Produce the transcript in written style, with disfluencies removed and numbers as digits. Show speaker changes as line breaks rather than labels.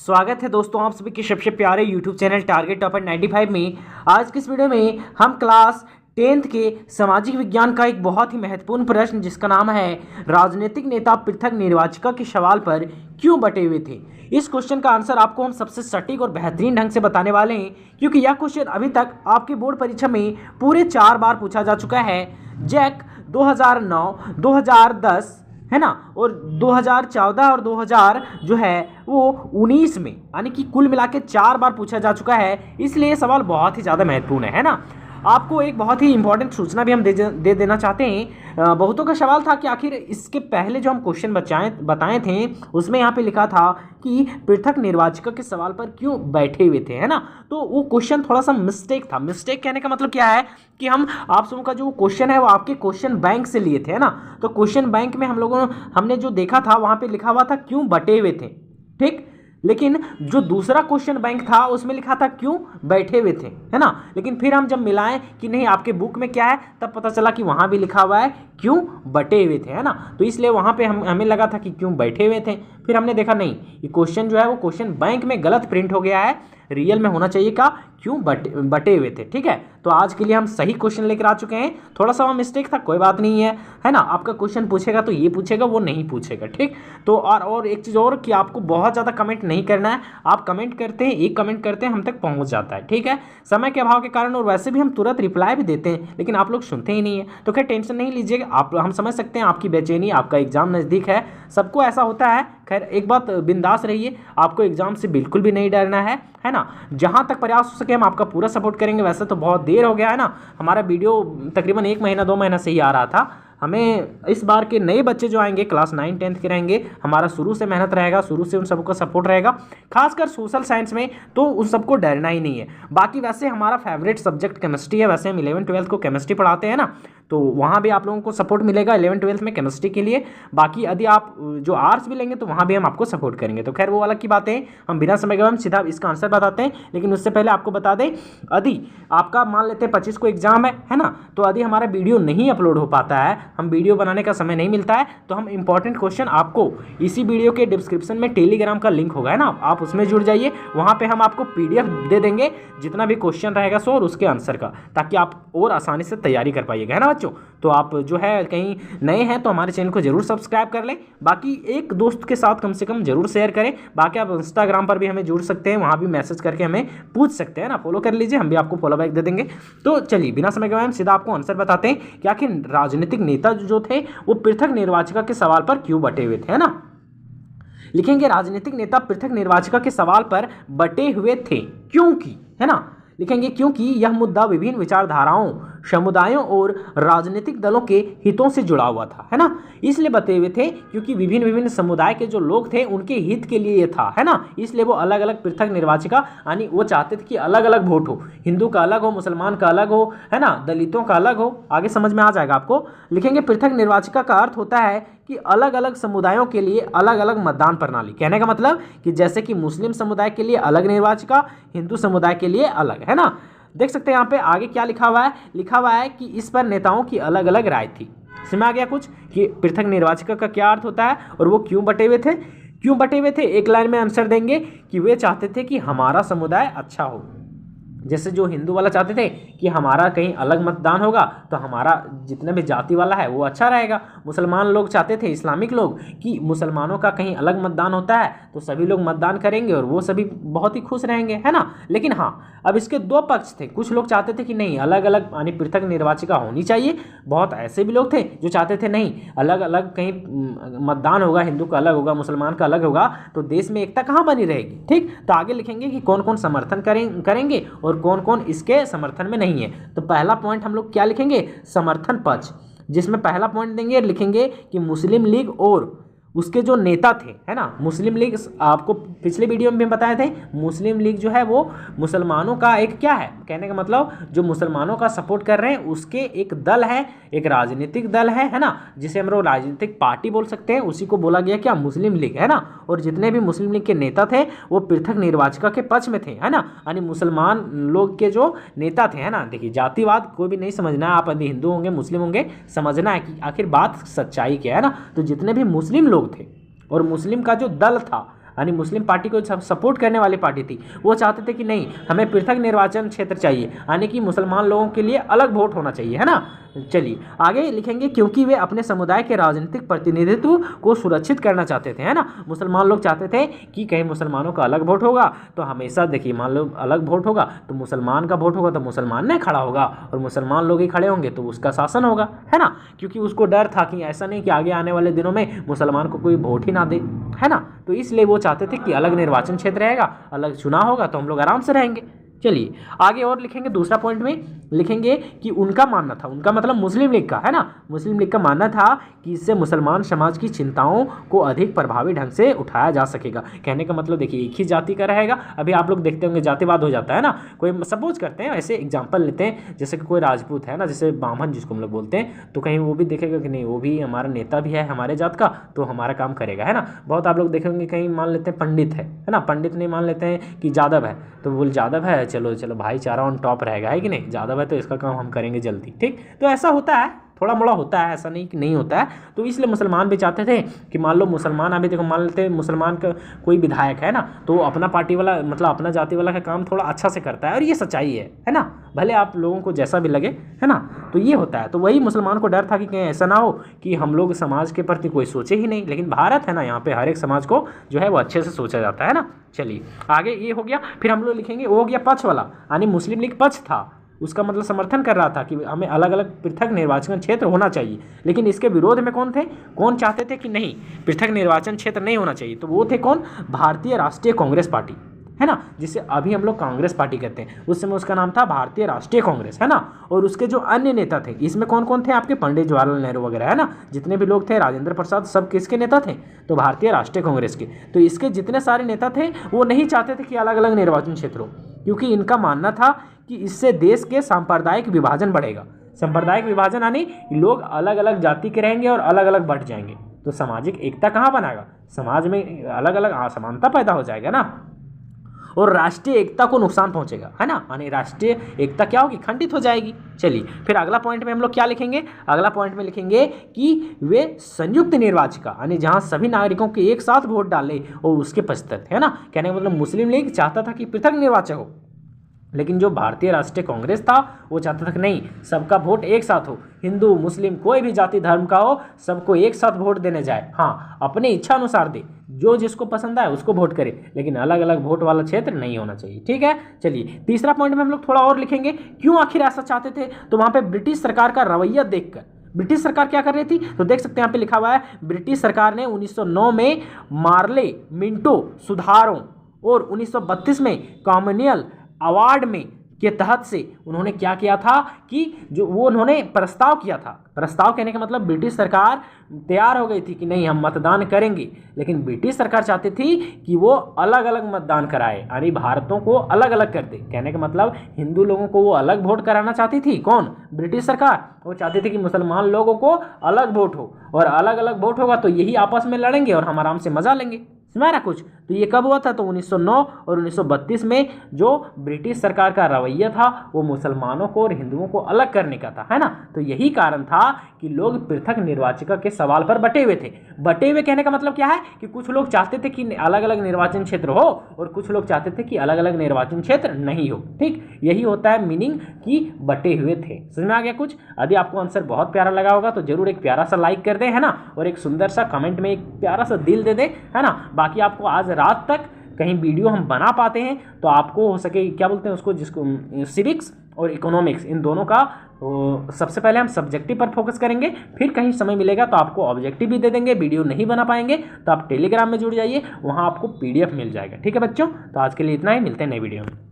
स्वागत है दोस्तों आप सभी के सबसे प्यारे YouTube चैनल टारगेट टॉपर 95 में। आज की इस वीडियो में हम क्लास 10th के सामाजिक विज्ञान का एक बहुत ही महत्वपूर्ण प्रश्न जिसका नाम है राजनीतिक नेता पृथक निर्वाचिका के सवाल पर क्यों बटे हुए थे। इस क्वेश्चन का आंसर आपको हम सबसे सटीक और बेहतरीन ढंग से बताने वाले हैं, क्योंकि यह क्वेश्चन अभी तक आपकी बोर्ड परीक्षा में पूरे 4 बार पूछा जा चुका है। जैक 2009, 2010 है ना, और 2014 और 2000 जो है वो 19 में, यानी कि कुल मिला के 4 बार पूछा जा चुका है। इसलिए ये सवाल बहुत ही ज़्यादा महत्वपूर्ण है ना। आपको एक बहुत ही इंपॉर्टेंट सूचना भी हम दे देना चाहते हैं। बहुतों का सवाल था कि आखिर इसके पहले जो हम क्वेश्चन बताए थे उसमें यहाँ पे लिखा था कि पृथक निर्वाचिका के सवाल पर क्यों बैठे हुए थे, है ना। तो वो क्वेश्चन थोड़ा सा मिस्टेक था। मिस्टेक कहने का मतलब क्या है कि हम आप सबों का जो क्वेश्चन है वो आपके क्वेश्चन बैंक से लिए थे, है ना। तो क्वेश्चन बैंक में हमने जो देखा था वहाँ पर लिखा हुआ था क्यों बटे हुए थे, ठीक। लेकिन जो दूसरा क्वेश्चन बैंक था उसमें लिखा था क्यों बैठे हुए थे, है ना। लेकिन फिर हम जब मिलाएं कि नहीं आपके बुक में क्या है, तब पता चला कि वहाँ भी लिखा हुआ है क्यों बटे हुए थे, है ना। तो इसलिए वहाँ पे हमें लगा था कि क्यों बैठे हुए थे। फिर हमने देखा नहीं, ये क्वेश्चन जो है वो क्वेश्चन बैंक में गलत प्रिंट हो गया है, रियल में होना चाहिए का क्यों बटे हुए थे, ठीक है। तो आज के लिए हम सही क्वेश्चन लेकर आ चुके हैं। थोड़ा सा वहाँ मिस्टेक था, कोई बात नहीं है ना। आपका क्वेश्चन पूछेगा तो ये पूछेगा, वो नहीं पूछेगा, ठीक। तो और एक चीज़ और कि आपको बहुत ज़्यादा कमेंट नहीं करना है। आप कमेंट करते हैं, एक कमेंट करते हैं हम तक पहुँच जाता है, ठीक है। समय के अभाव के कारण, और वैसे भी हम तुरंत रिप्लाई भी देते हैं लेकिन आप लोग सुनते ही नहीं है। तो खैर टेंशन नहीं लीजिएगा, आप हम समझ सकते हैं आपकी बेचैनी, आपका एग्जाम नज़दीक है, सबको ऐसा होता है। खैर एक बात बिंदास रहिए, आपको एग्जाम से बिल्कुल भी नहीं डरना है ना। जहाँ तक प्रयास हो सके हम आपका पूरा सपोर्ट करेंगे। वैसे तो बहुत देर हो गया है ना, हमारा वीडियो तकरीबन 1 महीना 2 महीना से ही आ रहा था। हमें इस बार के नए बच्चे जो आएंगे क्लास 9 10th के रहेंगे, हमारा शुरू से मेहनत रहेगा, शुरू से उन सबको सपोर्ट रहेगा, खासकर सोशल साइंस में तो उन सबको डरना ही नहीं है। बाकी वैसे हमारा फेवरेट सब्जेक्ट केमिस्ट्री है, वैसे हम 11th 12th को केमिस्ट्री पढ़ाते हैं ना, तो वहाँ भी आप लोगों को सपोर्ट मिलेगा 11th 12th में केमिस्ट्री के लिए। बाकी यदि आप जो आर्ट्स भी लेंगे तो वहाँ भी हम आपको सपोर्ट करेंगे। तो खैर वो अलग की बात है, हम बिना समय गए हम सीधा इसका आंसर बताते हैं। लेकिन उससे पहले आपको बता दें, यदि आपका मान लेते हैं 25 को एग्जाम है ना, तो यदि हमारा वीडियो नहीं अपलोड हो पाता है, हम वीडियो बनाने का समय नहीं मिलता है, तो हम इंपॉर्टेंट क्वेश्चन आपको इसी वीडियो के डिस्क्रिप्शन में टेलीग्राम का लिंक होगा, है ना, आप उसमें जुड़ जाइए। वहाँ पे हम आपको PDF दे देंगे जितना भी क्वेश्चन रहेगा सो और उसके आंसर का, ताकि आप और आसानी से तैयारी कर पाइएगा, है ना बच्चों। तो आप जो है कहीं नए हैं तो हमारे चैनल को जरूर सब्सक्राइब कर लें। बाकी एक दोस्त के साथ कम से कम जरूर शेयर करें। बाकी आप इंस्टाग्राम पर भी हमें जुड़ सकते हैं, वहाँ भी मैसेज करके हमें पूछ सकते हैं ना, फॉलो कर लीजिए, हम भी आपको फॉलो बैक दे देंगे। तो चलिए बिना समय गवाए हम सीधा आपको आंसर बताते हैं कि आखिर राजनीतिक नेता जो थे वो पृथक निर्वाचिका के सवाल पर क्यों बटे हुए थे, है ना। लिखेंगे राजनीतिक नेता पृथक निर्वाचिका के सवाल पर बटे हुए थे क्योंकि, है ना, लिखेंगे क्योंकि यह मुद्दा विभिन्न विचारधाराओं, समुदायों और राजनीतिक दलों के हितों से जुड़ा हुआ था, है ना। इसलिए बते हुए थे क्योंकि विभिन्न समुदाय के जो लोग थे उनके हित के लिए ये था, है ना। इसलिए वो अलग अलग पृथक निर्वाचिका, यानी वो चाहते थे कि अलग अलग वोट हो, हिंदू का अलग हो, मुसलमान का अलग हो, है ना, दलितों का अलग हो। आगे समझ में आ जाएगा आपको। लिखेंगे पृथक निर्वाचिका का अर्थ होता है कि अलग अलग समुदायों के लिए अलग अलग मतदान प्रणाली। कहने का मतलब कि जैसे कि मुस्लिम समुदाय के लिए अलग निर्वाचिका, हिंदू समुदाय के लिए अलग, है ना। देख सकते हैं यहाँ पे आगे क्या लिखा हुआ है। लिखा हुआ है कि इस पर नेताओं की अलग अलग राय थी। समझ आ गया कुछ कि पृथक निर्वाचिका का क्या अर्थ होता है और वो क्यों बटे हुए थे। क्यों बटे हुए थे एक लाइन में आंसर देंगे कि वे चाहते थे कि हमारा समुदाय अच्छा हो। जैसे जो हिंदू वाला चाहते थे कि हमारा कहीं अलग मतदान होगा तो हमारा जितने भी जाति वाला है वो अच्छा रहेगा। मुसलमान लोग चाहते थे, इस्लामिक लोग, कि मुसलमानों का कहीं अलग मतदान होता है तो सभी लोग मतदान करेंगे और वो सभी बहुत ही खुश रहेंगे, है ना। लेकिन हाँ, अब इसके 2 पक्ष थे। कुछ लोग चाहते थे कि नहीं अलग अलग यानी पृथक निर्वाचिका होनी चाहिए। बहुत ऐसे भी लोग थे जो चाहते थे नहीं अलग अलग कहीं मतदान होगा, हिंदू का अलग होगा, मुसलमान का अलग होगा, तो देश में एकता कहाँ बनी रहेगी, ठीक। तो आगे लिखेंगे कि कौन कौन समर्थन करेंगे और कौन कौन इसके समर्थन में नहीं है। तो पहला पॉइंट हम लोग क्या लिखेंगे, समर्थन पक्ष, जिसमें पहला पॉइंट देंगे, लिखेंगे कि मुस्लिम लीग और उसके जो नेता थे, है ना। मुस्लिम लीग आपको पिछले वीडियो में भी बताए थे, मुस्लिम लीग जो है वो मुसलमानों का एक क्या है, कहने का मतलब जो मुसलमानों का सपोर्ट कर रहे हैं उसके एक दल है, एक राजनीतिक दल है ना, जिसे हम लोग राजनीतिक पार्टी बोल सकते हैं। उसी को बोला गया क्या, मुस्लिम लीग, है ना। और जितने भी मुस्लिम लीग के नेता थे वो पृथक निर्वाचिका के पक्ष में थे, है ना। यानी मुसलमान लोग के जो नेता थे, है ना। देखिए जातिवाद कोई भी नहीं समझना है, आप यदि हिंदू होंगे मुस्लिम होंगे, समझना है कि आखिर बात सच्चाई क्या है ना। तो जितने भी मुस्लिम लोग थे और मुस्लिम का जो दल था, यानी मुस्लिम पार्टी को सपोर्ट करने वाली पार्टी थी, वो चाहते थे कि नहीं हमें पृथक निर्वाचन क्षेत्र चाहिए, यानी कि मुसलमान लोगों के लिए अलग वोट होना चाहिए, है ना। चलिए आगे लिखेंगे, क्योंकि वे अपने समुदाय के राजनीतिक प्रतिनिधित्व को सुरक्षित करना चाहते थे, है ना। मुसलमान लोग चाहते थे कि कहीं मुसलमानों का अलग वोट होगा तो हमेशा देखिए, मान लो अलग वोट होगा तो मुसलमान का वोट होगा तो मुसलमान नहीं खड़ा होगा, और मुसलमान लोग ही खड़े होंगे तो उसका शासन होगा, है ना। क्योंकि उसको डर था कि ऐसा नहीं कि आगे आने वाले दिनों में मुसलमान को कोई वोट ही ना दे, है ना। तो इसलिए वो चाहते थे कि अलग निर्वाचन क्षेत्र रहेगा, अलग चुनाव होगा तो हम लोग आराम से रहेंगे। चलिए आगे और लिखेंगे, दूसरा पॉइंट में लिखेंगे कि उनका मानना था, उनका मतलब मुस्लिम लीग का, है ना। मुस्लिम लीग का मानना था कि इससे मुसलमान समाज की चिंताओं को अधिक प्रभावी ढंग से उठाया जा सकेगा। कहने का मतलब देखिए, एक ही जाति का रहेगा। अभी आप लोग देखते होंगे जातिवाद हो जाता है ना, कोई सपोज करते हैं, ऐसे एग्जाम्पल लेते हैं, जैसे कि कोई राजपूत है ना, जैसे ब्राह्मण जिसको हम लोग बोलते हैं, तो कहीं वो भी देखेगा कि नहीं वो भी हमारा नेता भी है हमारे जात का, तो हमारा काम करेगा, है ना। बहुत आप लोग देखेंगे कहीं मान लेते हैं पंडित है ना, पंडित नहीं मान लेते हैं कि यादव है, तो बोल यादव है, चलो चलो भाईचारा ऑन टॉप रहेगा, है कि नहीं, यादव है तो इसका काम हम करेंगे जल्दी, ठीक। तो ऐसा होता है, थोड़ा मोड़ा होता है, ऐसा नहीं कि नहीं होता है। तो इसलिए मुसलमान भी चाहते थे कि मान लो मुसलमान, अभी देखो मान लेते हैं मुसलमान का कोई विधायक है ना, तो अपना पार्टी वाला मतलब अपना जाति वाला का काम थोड़ा अच्छा से करता है, और ये सच्चाई है ना, भले आप लोगों को जैसा भी लगे, है ना। तो ये होता है, तो वही मुसलमान को डर था कि कहीं ऐसा ना हो कि हम लोग समाज के प्रति कोई सोचे ही नहीं, लेकिन भारत है ना, यहाँ पे हर एक समाज को जो है वो अच्छे से सोचा जाता है ना। चलिए आगे ये हो गया, फिर हम लोग लिखेंगे वो हो गया पक्ष वाला, यानी मुस्लिम लीग पक्ष था, उसका मतलब समर्थन कर रहा था कि हमें अलग अलग पृथक निर्वाचन क्षेत्र होना चाहिए। लेकिन इसके विरोध में कौन थे, कौन चाहते थे कि नहीं पृथक निर्वाचन क्षेत्र नहीं होना चाहिए, तो वो थे कौन, भारतीय राष्ट्रीय कांग्रेस पार्टी, है ना, जिसे अभी हम लोग कांग्रेस पार्टी कहते हैं, उस समय उसका नाम था भारतीय राष्ट्रीय कांग्रेस, है ना। और उसके जो अन्य नेता थे, इसमें कौन कौन थे आपके, पंडित जवाहरलाल नेहरू वगैरह, है ना, जितने भी लोग थे, राजेंद्र प्रसाद, सब किसके नेता थे, तो भारतीय राष्ट्रीय कांग्रेस के। तो इसके जितने सारे नेता थे वो नहीं चाहते थे कि अलग अलग निर्वाचन क्षेत्र हो, क्योंकि इनका मानना था कि इससे देश के सांप्रदायिक विभाजन बढ़ेगा। सांप्रदायिक विभाजन यानी लोग अलग अलग जाति के रहेंगे और अलग अलग बढ़ जाएंगे, तो सामाजिक एकता कहाँ बनाएगा, समाज में अलग अलग असमानता पैदा हो जाएगा ना, और राष्ट्रीय एकता को नुकसान पहुंचेगा, है ना, यानी राष्ट्रीय एकता क्या होगी, खंडित हो जाएगी। चलिए फिर अगला पॉइंट में हम लोग क्या लिखेंगे, अगला पॉइंट में लिखेंगे कि वे संयुक्त निर्वाचिका, यानी जहां सभी नागरिकों के एक साथ वोट डाले और उसके पश्चात, है ना। कहने का मतलब मुस्लिम लीग चाहता था कि पृथक निर्वाचन हो, लेकिन जो भारतीय राष्ट्रीय कांग्रेस था वो चाहता था कि नहीं सबका वोट एक साथ हो, हिंदू मुस्लिम कोई भी जाति धर्म का हो, सबको एक साथ वोट देने जाए, हाँ अपने इच्छा अनुसार दे, जो जिसको पसंद आए उसको वोट करे, लेकिन अलग अलग वोट वाला क्षेत्र नहीं होना चाहिए, ठीक है। चलिए तीसरा पॉइंट में हम लोग थोड़ा और लिखेंगे, क्यों आखिर ऐसा चाहते थे, तो वहां पे ब्रिटिश सरकार का रवैया देखकर, ब्रिटिश सरकार क्या कर रही थी, तो देख सकते हैं यहाँ पे लिखा हुआ है, ब्रिटिश सरकार ने 1909 में मार्ले मिंटो सुधारों और 1932 में कॉमनवेल्थ अवार्ड में के तहत से उन्होंने क्या किया था कि जो वो उन्होंने प्रस्ताव किया था, प्रस्ताव कहने का मतलब ब्रिटिश सरकार तैयार हो गई थी कि नहीं हम मतदान करेंगे, लेकिन ब्रिटिश सरकार चाहती थी कि वो अलग अलग मतदान कराए, यानी भारतों को अलग अलग कर दे। कहने का मतलब हिंदू लोगों को वो अलग वोट कराना चाहती थी, कौन, ब्रिटिश सरकार। वो चाहती थी कि मुसलमान लोगों को अलग वोट हो, और अलग अलग वोट होगा तो यही आपस में लड़ेंगे और हम आराम से मजा लेंगे, समझ रहा कुछ। तो ये कब हुआ था, तो 1909 और 1932 में जो ब्रिटिश सरकार का रवैया था वो मुसलमानों को और हिंदुओं को अलग करने का था, है ना। तो यही कारण था कि लोग पृथक निर्वाचिका के सवाल पर बटे हुए थे। बटे हुए कहने का मतलब क्या है कि कुछ लोग चाहते थे कि अलग अलग निर्वाचन क्षेत्र हो और कुछ लोग चाहते थे कि अलग अलग निर्वाचन क्षेत्र नहीं हो, ठीक। यही होता है मीनिंग कि बटे हुए थे। समझ में आ गया कुछ। यदि आपको आंसर बहुत प्यारा लगा होगा तो जरूर एक प्यारा सा लाइक कर दें, है ना, और एक सुंदर सा कमेंट में एक प्यारा सा दिल दे दें, है ना। बाकी आपको आज रात तक कहीं वीडियो हम बना पाते हैं तो आपको हो सके क्या बोलते हैं उसको, जिसको सिविक्स और इकोनॉमिक्स, इन दोनों का सबसे पहले हम सब्जेक्टिव पर फोकस करेंगे, फिर कहीं समय मिलेगा तो आपको ऑब्जेक्टिव भी दे देंगे। वीडियो नहीं बना पाएंगे तो आप टेलीग्राम में जुड़ जाइए, वहाँ आपको PDF मिल जाएगा, ठीक है बच्चों। तो आज के लिए इतना ही, मिलते हैं नई वीडियो में।